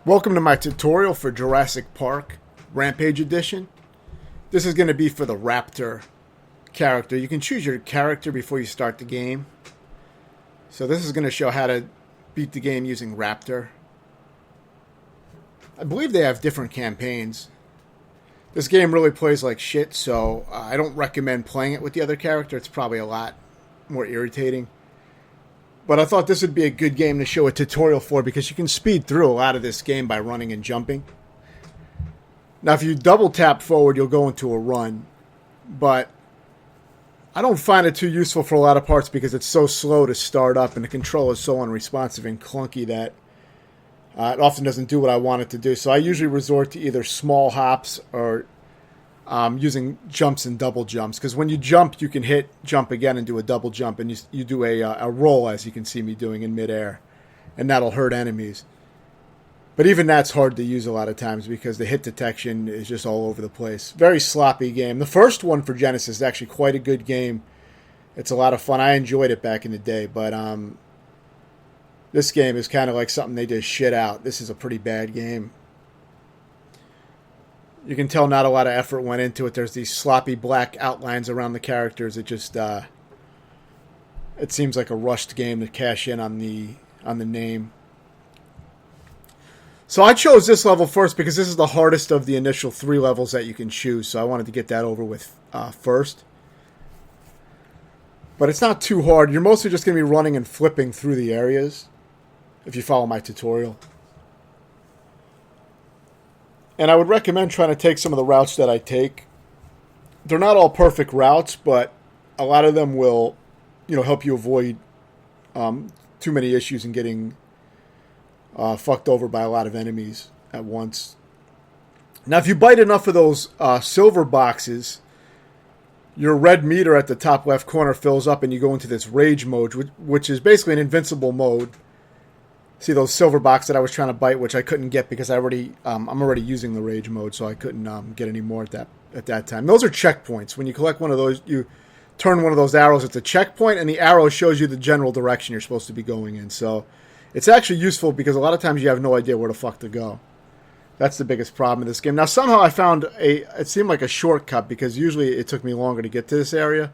Welcome to my tutorial for Jurassic Park Rampage Edition. This is going to be for the Raptor character. You can choose your character before you start the game. So this is going to show how to beat the game using Raptor. I believe they have different campaigns. This game really plays like shit, so I don't recommend playing it with the other character. It's probably a lot more irritating. But I thought this would be a good game to show a tutorial for because you can speed through a lot of this game by running and jumping. Now, if you double tap forward, you'll go into a run. But I don't find it too useful for a lot of parts because it's so slow to start up and the control is so unresponsive and clunky that it often doesn't do what I want it to do. So I usually resort to either small hops or using jumps and double jumps, because when you jump, you can hit jump again and do a double jump, and you do a roll, as you can see me doing in midair, and that'll hurt enemies. But even that's hard to use a lot of times because the hit detection is just all over the place. Very sloppy game. The first one for Genesis is actually quite a good game. It's a lot of fun. I enjoyed it back in the day, but this game is kind of like something they just shit out. This is a pretty bad game. You can tell not a lot of effort went into it. There's these sloppy black outlines around the characters. It just it seems like a rushed game to cash in on the name. So I chose this level first because this is the hardest of the initial 3 levels that you can choose. So I wanted to get that over with first. But it's not too hard. You're mostly just going to be running and flipping through the areas if you follow my tutorial. And I would recommend trying to take some of the routes that I take. They're not all perfect routes, but a lot of them will, help you avoid too many issues and getting fucked over by a lot of enemies at once. Now, if you bite enough of those silver boxes, your red meter at the top left corner fills up and you go into this rage mode, which is basically an invincible mode. See those silver boxes that I was trying to bite, which I couldn't get because I'm already using the rage mode, so I couldn't get any more at that time. Those are checkpoints. When you collect one of those, you turn one of those arrows. It's a checkpoint, and the arrow shows you the general direction you're supposed to be going in. So it's actually useful because a lot of times you have no idea where the fuck to go. That's the biggest problem in this game. Now, somehow I found it seemed like a shortcut because usually it took me longer to get to this area.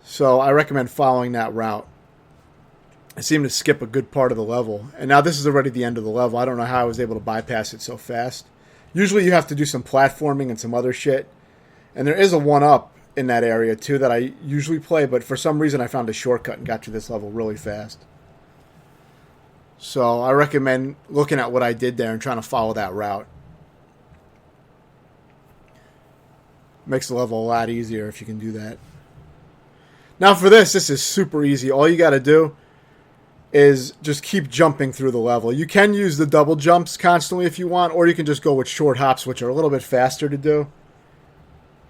So I recommend following that route. I seem to skip a good part of the level. And now this is already the end of the level. I don't know how I was able to bypass it so fast. Usually you have to do some platforming and some other shit. And there is a 1-up in that area too that I usually play. But for some reason I found a shortcut and got to this level really fast. So I recommend looking at what I did there and trying to follow that route. Makes the level a lot easier if you can do that. Now for this is super easy. All you got to do is just keep jumping through the level. You can use the double jumps constantly if you want, or you can just go with short hops, which are a little bit faster to do.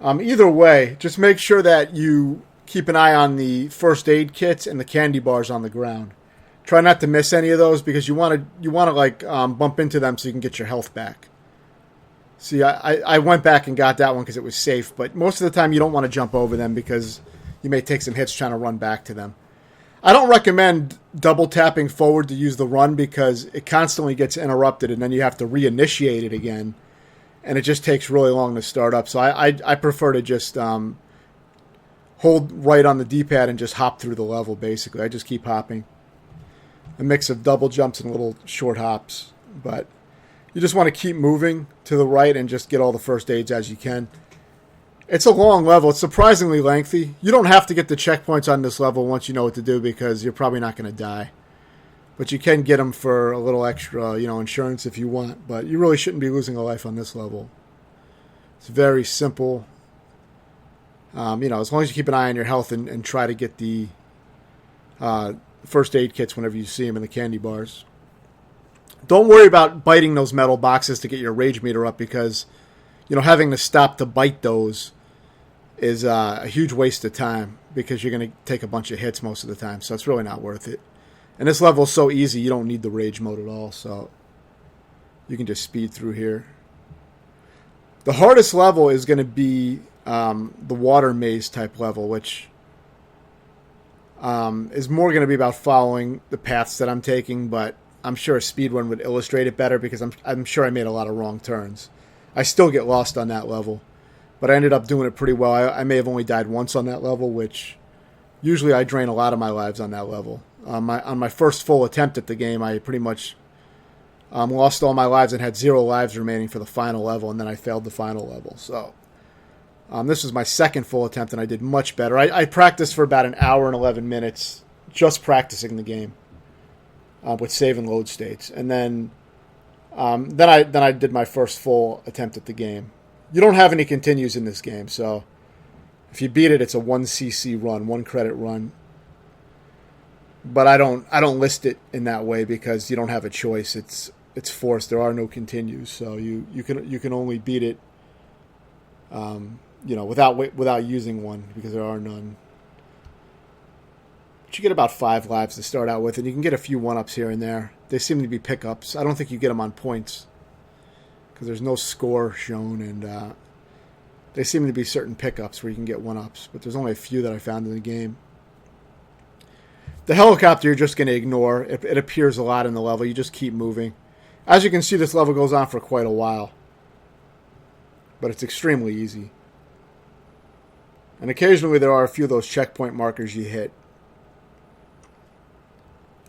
Either way, just make sure that you keep an eye on the first aid kits and the candy bars on the ground. Try not to miss any of those because you want to bump into them so you can get your health back. See, I went back and got that one because it was safe, but most of the time you don't want to jump over them because you may take some hits trying to run back to them. I don't recommend double tapping forward to use the run because it constantly gets interrupted and then you have to reinitiate it again. And it just takes really long to start up. So I prefer to just hold right on the D-pad and just hop through the level, basically. I just keep hopping. A mix of double jumps and little short hops. But you just want to keep moving to the right and just get all the first aids as you can. It's a long level. It's surprisingly lengthy. You don't have to get the checkpoints on this level once you know what to do because you're probably not going to die. But you can get them for a little extra, insurance if you want. But you really shouldn't be losing a life on this level. It's very simple. As long as you keep an eye on your health and try to get the first aid kits whenever you see them in the candy bars. Don't worry about biting those metal boxes to get your rage meter up because, having to stop to bite those is a huge waste of time because you're going to take a bunch of hits most of the time. So it's really not worth it. And this level is so easy, you don't need the rage mode at all. So you can just speed through here. The hardest level is going to be the water maze type level, which is more going to be about following the paths that I'm taking. But I'm sure a speedrun would illustrate it better because I'm sure I made a lot of wrong turns. I still get lost on that level, but I ended up doing it pretty well. I may have only died once on that level, which usually I drain a lot of my lives on that level. On my first full attempt at the game, I pretty much lost all my lives and had 0 lives remaining for the final level, and then I failed the final level. So this was my second full attempt, and I did much better. I practiced for about an hour and 11 minutes just practicing the game with save and load states, and then I did my first full attempt at the game. You don't have any continues in this game, so if you beat it, it's a 1 CC run, 1 credit run. But I don't list it in that way because you don't have a choice. It's forced. There are no continues, so you can only beat it, without using one because there are none. But you get about 5 lives to start out with, and you can get a few 1-ups here and there. They seem to be pickups. I don't think you get them on points because there's no score shown, and they seem to be certain pickups where you can get 1-ups. But there's only a few that I found in the game. The helicopter you're just going to ignore. It appears a lot in the level. You just keep moving. As you can see, this level goes on for quite a while. But it's extremely easy. And occasionally there are a few of those checkpoint markers you hit.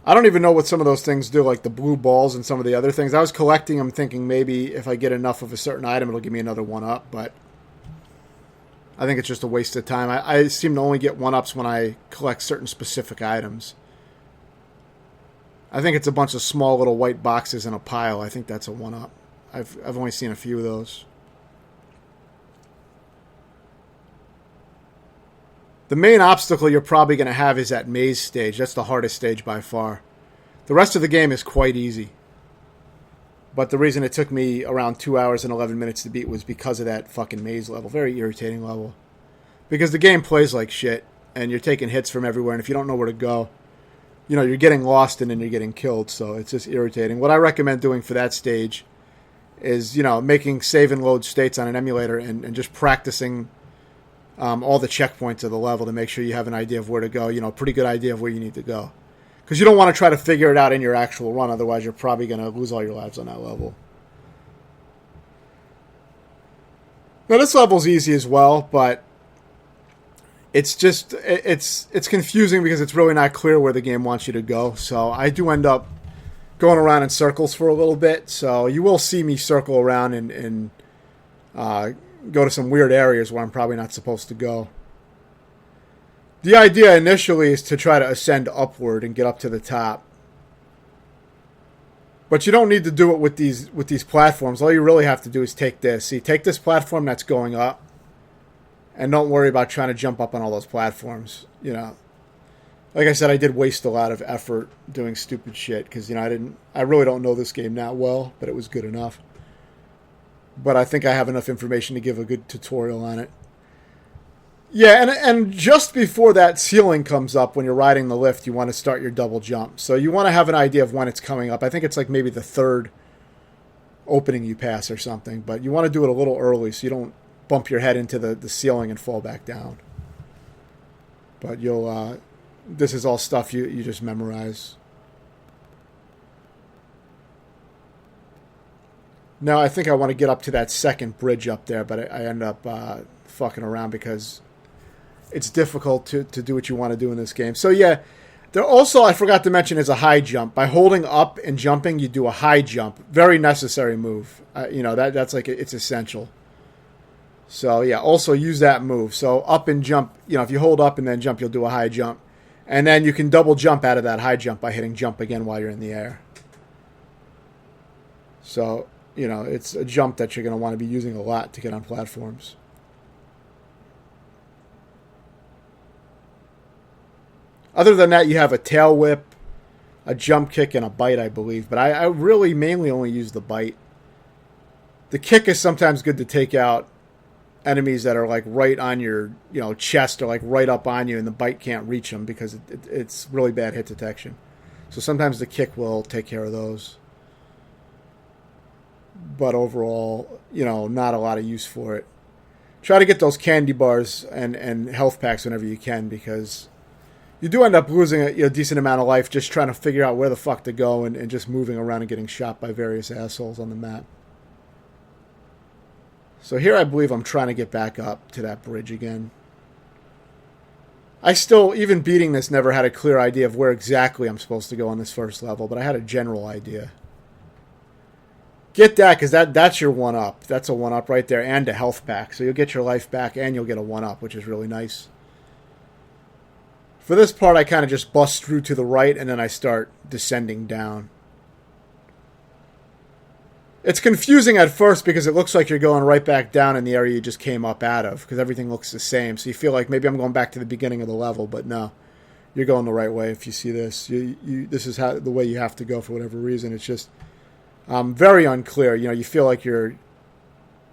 I don't even know what some of those things do, like the blue balls and some of the other things. I was collecting them thinking maybe if I get enough of a certain item, it'll give me another 1-up, but I think it's just a waste of time. I seem to only get 1-ups when I collect certain specific items. I think it's a bunch of small little white boxes in a pile. I think that's a 1-up. I've only seen a few of those. The main obstacle you're probably going to have is that maze stage. That's the hardest stage by far. The rest of the game is quite easy. But the reason it took me around 2 hours and 11 minutes to beat was because of that fucking maze level. Very irritating level. Because the game plays like shit, and you're taking hits from everywhere, and if you don't know where to go, you're getting lost and then you're getting killed, so it's just irritating. What I recommend doing for that stage is, making save and load states on an emulator and just practicing all the checkpoints of the level to make sure you have an idea of where to go, a pretty good idea of where you need to go. Because you don't want to try to figure it out in your actual run, otherwise you're probably going to lose all your lives on that level. Now this level's easy as well, but it's just, it's confusing because it's really not clear where the game wants you to go. So I do end up going around in circles for a little bit. So you will see me circle around and go to some weird areas where I'm probably not supposed to go. The idea initially is to try to ascend upward and get up to the top. But you don't need to do it with these platforms. All you really have to do is take this. See, take this platform that's going up, and don't worry about trying to jump up on all those platforms. Like I said, I did waste a lot of effort doing stupid shit because I really don't know this game that well, but it was good enough. But I think I have enough information to give a good tutorial on it. Yeah, and just before that ceiling comes up when you're riding the lift, you want to start your double jump. So you want to have an idea of when it's coming up. I think it's like maybe the 3rd opening you pass or something. But you want to do it a little early so you don't bump your head into the ceiling and fall back down. But this is all stuff you just memorize. Now I think I want to get up to that second bridge up there, but I end up fucking around because it's difficult to do what you want to do in this game. So yeah, there also, I forgot to mention, is a high jump. By holding up and jumping, you do a high jump. Very necessary move. That's like, it's essential. So yeah, also use that move. So up and jump, if you hold up and then jump, you'll do a high jump. And then you can double jump out of that high jump by hitting jump again while you're in the air. So, it's a jump that you're going to want to be using a lot to get on platforms. Other than that, you have a tail whip, a jump kick, and a bite, I believe. But I really mainly only use the bite. The kick is sometimes good to take out enemies that are like right on your chest or like right up on you, and the bite can't reach them because it's really bad hit detection. So sometimes the kick will take care of those. But overall, not a lot of use for it. Try to get those candy bars and health packs whenever you can because You do end up losing a decent amount of life just trying to figure out where the fuck to go and just moving around and getting shot by various assholes on the map. So here I believe I'm trying to get back up to that bridge again. I still, even beating this, never had a clear idea of where exactly I'm supposed to go on this first level, but I had a general idea. Get that, because that's your 1-up. That's a 1-up right there, and a health pack. So you'll get your life back, and you'll get a 1-up, which is really nice. For this part, I kind of just bust through to the right, and then I start descending down. It's confusing at first because it looks like you're going right back down in the area you just came up out of, because everything looks the same. So you feel like maybe I'm going back to the beginning of the level, but no. You're going the right way if you see this. This is the way you have to go for whatever reason. It's just very unclear. You know, you feel like you're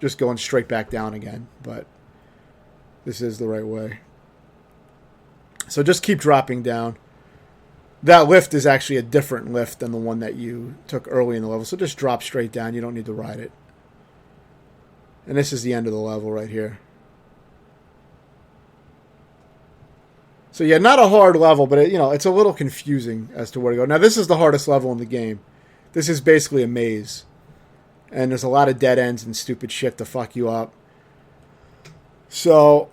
just going straight back down again, but this is the right way. So just keep dropping down. That lift is actually a different lift than the one that you took early in the level. So just drop straight down. You don't need to ride it. And this is the end of the level right here. So yeah, not a hard level, but it's a little confusing as to where to go. Now this is the hardest level in the game. This is basically a maze. And there's a lot of dead ends and stupid shit to fuck you up. So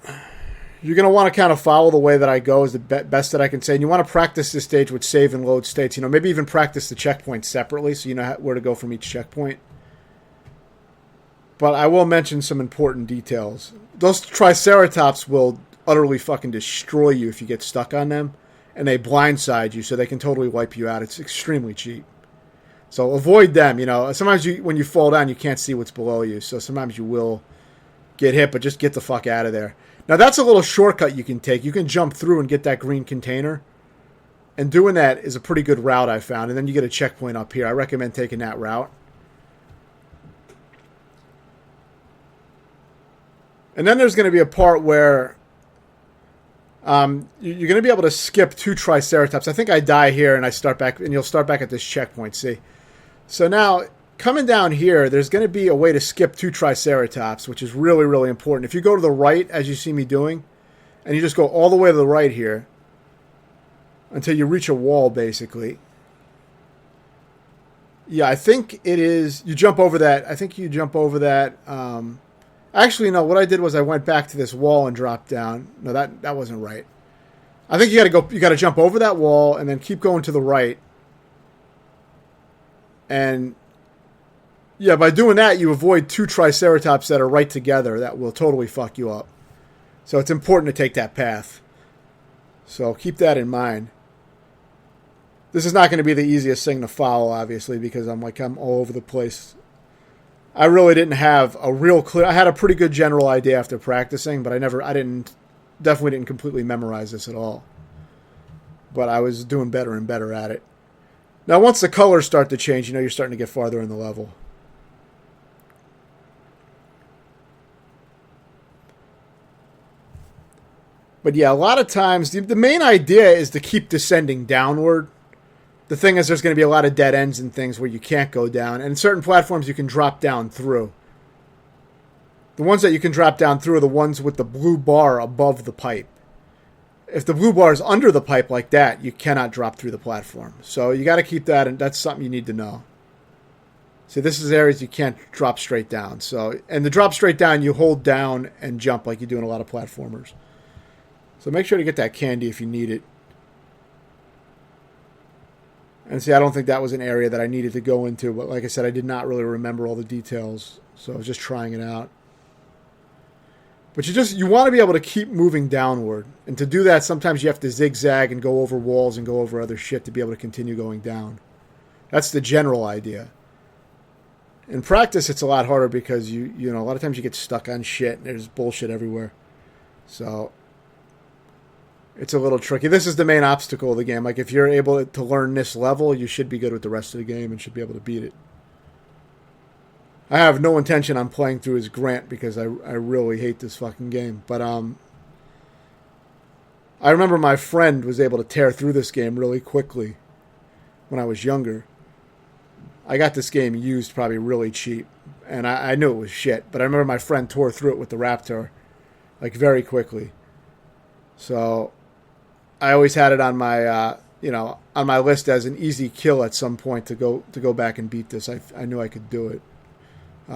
you're going to want to kind of follow the way that I go is the best that I can say. And you want to practice this stage with save and load states. Maybe even practice the checkpoints separately so you know where to go from each checkpoint. But I will mention some important details. Those Triceratops will utterly fucking destroy you if you get stuck on them. And they blindside you so they can totally wipe you out. It's extremely cheap. So avoid them. Sometimes when you fall down, you can't see what's below you. So sometimes you will get hit, but just get the fuck out of there. Now, that's a little shortcut you can take. You can jump through and get that green container. And doing that is a pretty good route, I found. And then you get a checkpoint up here. I recommend taking that route. And then there's going to be a part where you're going to be able to skip 2 Triceratops. I think I die here and I start back, and you'll start back at this checkpoint, see? So now, coming down here, there's going to be a way to skip 2 Triceratops, which is really, really important. If you go to the right, as you see me doing, and you just go all the way to the right here until you reach a wall, basically. Yeah, I think it is... You jump over that. I think you jump over that. Actually, no, what I did was I went back to this wall and dropped down. No, that wasn't right. I think you got to jump over that wall and then keep going to the right. And... yeah, by doing that, you avoid 2 Triceratops that are right together. That will totally fuck you up. So it's important to take that path. So keep that in mind. This is not going to be the easiest thing to follow, obviously, because I'm all over the place. I really didn't have a real clear... I had a pretty good general idea after practicing, but definitely didn't completely memorize this at all. But I was doing better and better at it. Now, once the colors start to change, you're starting to get farther in the level. But yeah, a lot of times, the main idea is to keep descending downward. The thing is, there's going to be a lot of dead ends and things where you can't go down. And certain platforms you can drop down through. The ones that you can drop down through are the ones with the blue bar above the pipe. If the blue bar is under the pipe like that, you cannot drop through the platform. So you got to keep that, and that's something you need to know. See, this is areas you can't drop straight down. And to drop straight down, you hold down and jump like you do in a lot of platformers. So make sure to get that candy if you need it. And see, I don't think that was an area that I needed to go into. But like I said, I did not really remember all the details. So I was just trying it out. But you want to be able to keep moving downward. And to do that, sometimes you have to zigzag and go over walls and go over other shit to be able to continue going down. That's the general idea. In practice, it's a lot harder because a lot of times you get stuck on shit and there's bullshit everywhere. So it's a little tricky. This is the main obstacle of the game. Like, if you're able to learn this level, you should be good with the rest of the game and should be able to beat it. I have no intention on playing through as Grant because I really hate this fucking game. But I remember my friend was able to tear through this game really quickly when I was younger. I got this game used probably really cheap, and I knew it was shit. But I remember my friend tore through it with the Raptor, like, very quickly. So I always had it on my on my list as an easy kill at some point to go back and beat this. I knew I could do it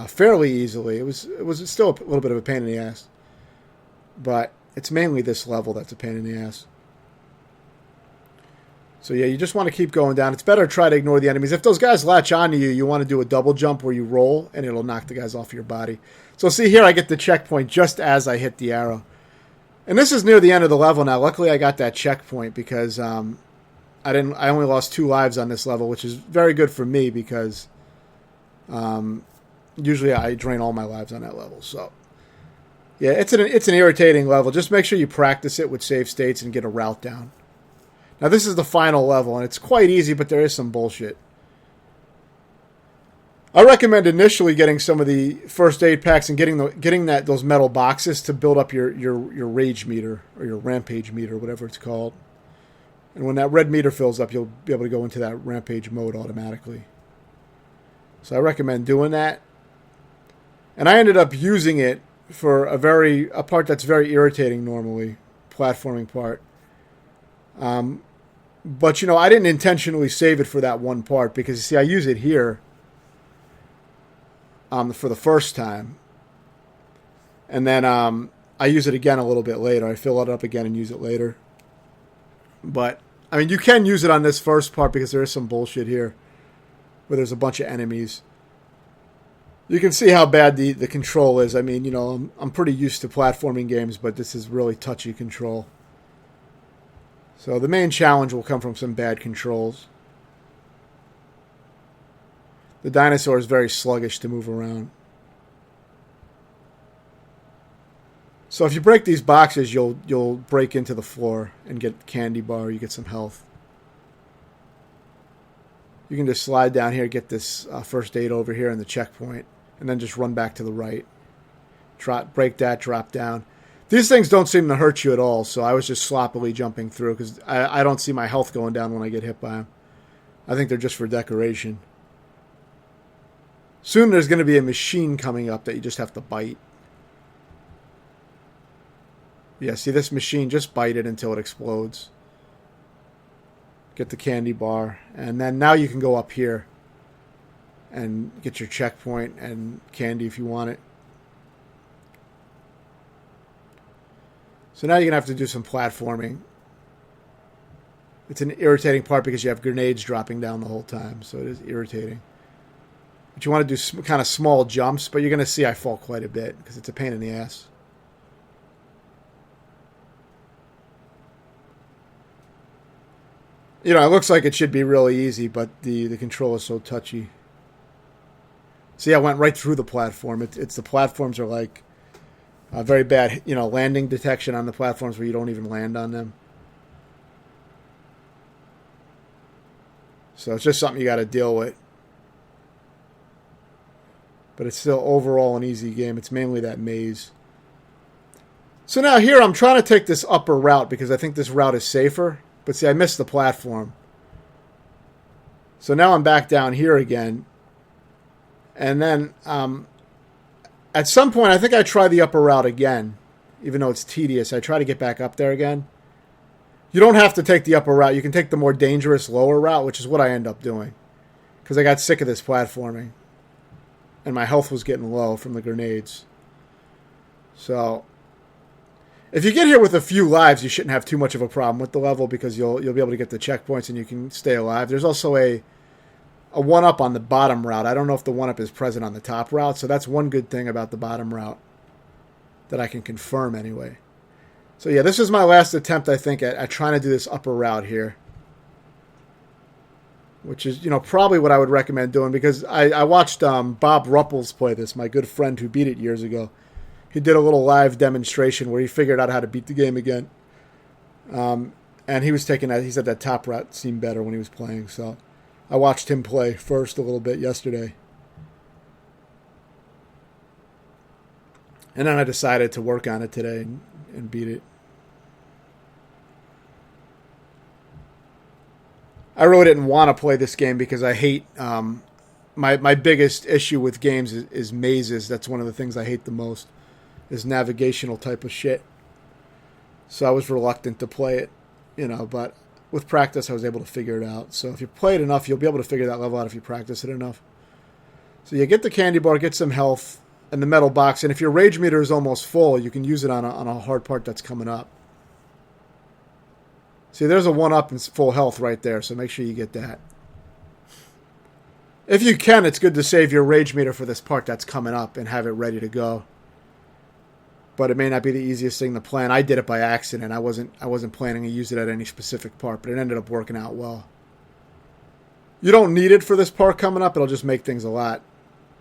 fairly easily. It was still a little bit of a pain in the ass, but it's mainly this level that's a pain in the ass. So yeah, you just want to keep going down. It's better to try to ignore the enemies. If those guys latch onto you, you want to do a double jump where you roll, and it'll knock the guys off your body. So see here, I get the checkpoint just as I hit the arrow. And this is near the end of the level now. Luckily, I got that checkpoint because I only lost 2 lives on this level, which is very good for me because usually I drain all my lives on that level. So yeah, it's an irritating level. Just make sure you practice it with save states and get a route down. Now, this is the final level, and it's quite easy, but there is some bullshit. I recommend initially getting some of the first aid packs and getting those metal boxes to build up your rage meter or your rampage meter, whatever it's called. And when that red meter fills up, you'll be able to go into that rampage mode automatically. So I recommend doing that. And I ended up using it for a part that's very irritating normally, platforming part. But, I didn't intentionally save it for that one part because, you see, I use it here for the first time. And then I use it again a little bit later. I fill it up again and use it later. But, I mean, you can use it on this first part because there is some bullshit here where there's a bunch of enemies. You can see how bad the control is. I mean, I'm pretty used to platforming games, but this is really touchy control. So the main challenge will come from some bad controls. The dinosaur is very sluggish to move around. So if you break these boxes, you'll break into the floor and get candy bar. You get some health. You can just slide down here, get this first aid over here and the checkpoint, and then just run back to the right. Break that, drop down. These things don't seem to hurt you at all, so I was just sloppily jumping through because I don't see my health going down when I get hit by them. I think they're just for decoration. Soon there's going to be a machine coming up that you just have to bite. Yeah, see this machine, just bite it until it explodes. Get the candy bar, and then now you can go up here and get your checkpoint and candy if you want it. So now you're going to have to do some platforming. It's an irritating part because you have grenades dropping down the whole time, so it is irritating. But you want to do kind of small jumps, but you're going to see I fall quite a bit because it's a pain in the ass. It looks like it should be really easy, but the control is so touchy. See, I went right through the platform. It's the platforms are like very bad, landing detection on the platforms where you don't even land on them. So it's just something you got to deal with. But it's still overall an easy game. It's mainly that maze. So now here I'm trying to take this upper route because I think this route is safer. But see, I missed the platform. So now I'm back down here again. And then at some point, I think I try the upper route again. Even though it's tedious, I try to get back up there again. You don't have to take the upper route. You can take the more dangerous lower route, which is what I end up doing. Because I got sick of this platforming. And my health was getting low from the grenades. So if you get here with a few lives, you shouldn't have too much of a problem with the level because you'll be able to get the checkpoints and you can stay alive. There's also a 1-up on the bottom route. I don't know if the 1-up is present on the top route, so that's one good thing about the bottom route that I can confirm anyway. So yeah, this is my last attempt, I think, at trying to do this upper route here. Which is, probably what I would recommend doing because I watched Bob Ruppels play this, my good friend who beat it years ago. He did a little live demonstration where he figured out how to beat the game again. And he was taking that. He said that top route seemed better when he was playing. So I watched him play first a little bit yesterday. And then I decided to work on it today and beat it. I really didn't want to play this game because I hate... my biggest issue with games is mazes. That's one of the things I hate the most. Is navigational type of shit. So I was reluctant to play it. but with practice I was able to figure it out. So if you play it enough, you'll be able to figure that level out if you practice it enough. So you get the candy bar, get some health, and the metal box. And if your rage meter is almost full, you can use it on a hard part that's coming up. See, there's a 1-up and full health right there, so make sure you get that. If you can, it's good to save your rage meter for this part that's coming up and have it ready to go. But it may not be the easiest thing to plan. I did it by accident. I wasn't planning to use it at any specific part, but it ended up working out well. You don't need it for this part coming up. It'll just make things a lot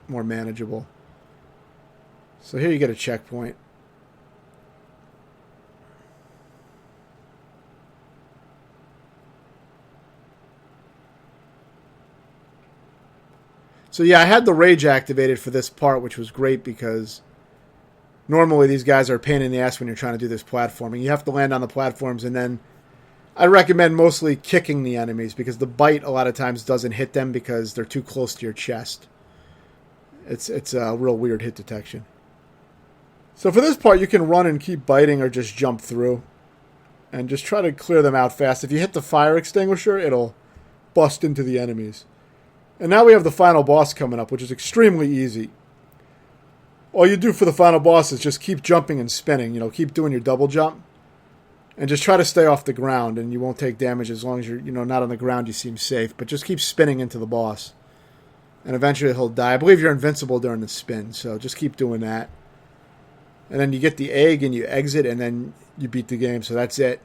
more manageable. So here you get a checkpoint. So yeah, I had the rage activated for this part, which was great because normally these guys are a pain in the ass when you're trying to do this platforming. You have to land on the platforms, and then I recommend mostly kicking the enemies because the bite a lot of times doesn't hit them because they're too close to your chest. It's a real weird hit detection. So for this part, you can run and keep biting or just jump through and just try to clear them out fast. If you hit the fire extinguisher, it'll bust into the enemies. And now we have the final boss coming up, which is extremely easy. All you do for the final boss is just keep jumping and spinning. Keep doing your double jump. And just try to stay off the ground, and you won't take damage as long as you're not on the ground. You seem safe. But just keep spinning into the boss. And eventually he'll die. I believe you're invincible during the spin, so just keep doing that. And then you get the egg, and you exit, and then you beat the game. So that's it.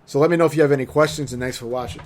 So let me know if you have any questions, and thanks for watching.